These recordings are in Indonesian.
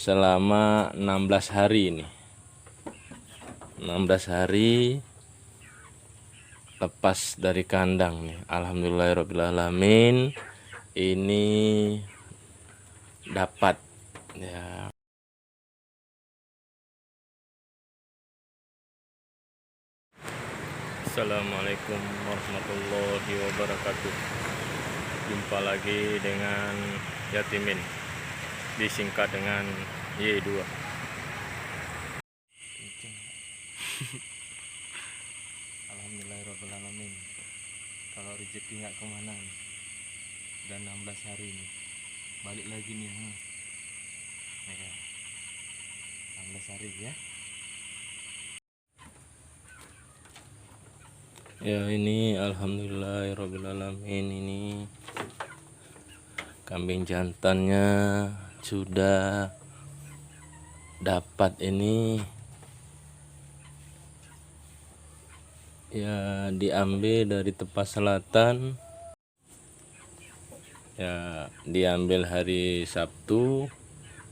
selama 16 hari ini. 16 hari lepas dari kandang nih. Alhamdulillahirobbilalamin, ini dapat ya. Assalamualaikum warahmatullahi wabarakatuh. Jumpa lagi dengan Yatimin, disingkat dengan Y2. Alhamdulillahirobbilalamin, kalau rezeki nggak kemana nih. Dan 16 hari ini balik lagi nih ya. 16 hari ya. Ya, ini alhamdulillahirobbilalamin, ini kambing jantannya sudah dapat ini ya, diambil dari Tepas Selatan ya, diambil hari Sabtu,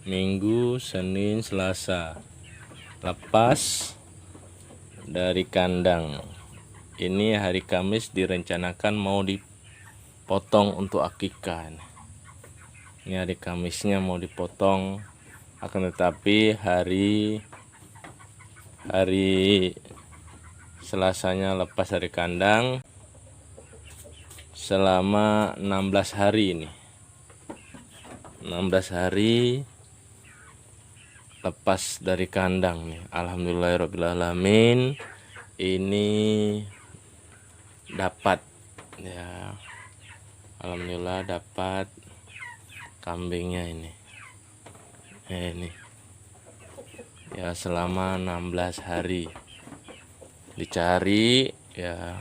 Minggu, Senin, Selasa, lepas dari kandang. Ini hari Kamis direncanakan mau dipotong untuk akikah. Ini hari Kamisnya mau dipotong, akan tetapi hari Selasanya lepas dari kandang selama 16 hari ini. 16 hari lepas dari kandang nih. Alhamdulillahirobbilalamin, ini dapat ya. Alhamdulillah dapat kambingnya ini ya, selama 16 hari dicari ya,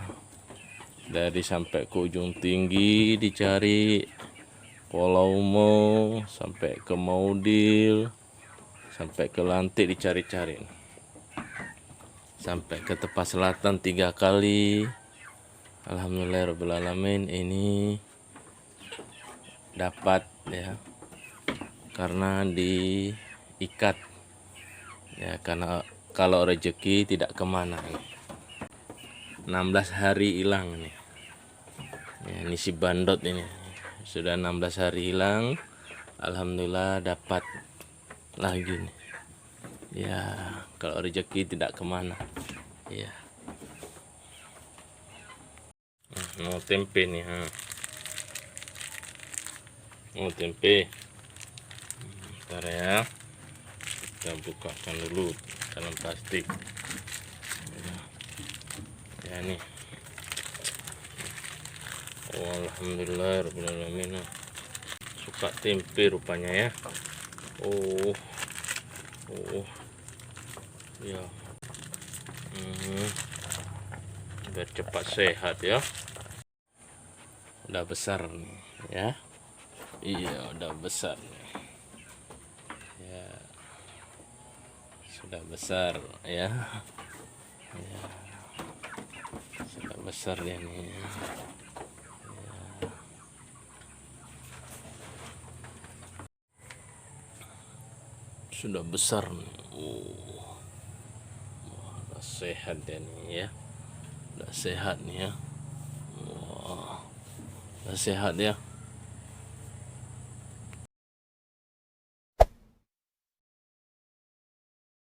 dari sampai ke ujung tinggi dicari, Pulau Mo sampai ke Maudil, sampai ke Lantik dicari-cari, sampai ke Tepas Selatan 3 kali. Alhamdulillahirobbilalamin, ini dapat ya, karena diikat ya, karena kalau rezeki tidak kemana nih. 16 hari hilang nih ya, ini si bandot ini sudah 16 hari hilang. Alhamdulillah dapat lagi nih ya, kalau rezeki tidak kemana ya. Mau tempe nih mau tempe. Bentar ya, kita bukakan dulu dalam plastik ya nih. Oh, alhamdulillahirobbilalamin, suka tempe rupanya ya. Oh ya, biar cepat sehat ya. Udah besar nih ya. Iya, udah besar nih ya, sudah besar ya, sudah besar ya nih ya. Sudah besar nih. Udah sehat ya nih ya, udah sehat nih ya. Udah sehat ya.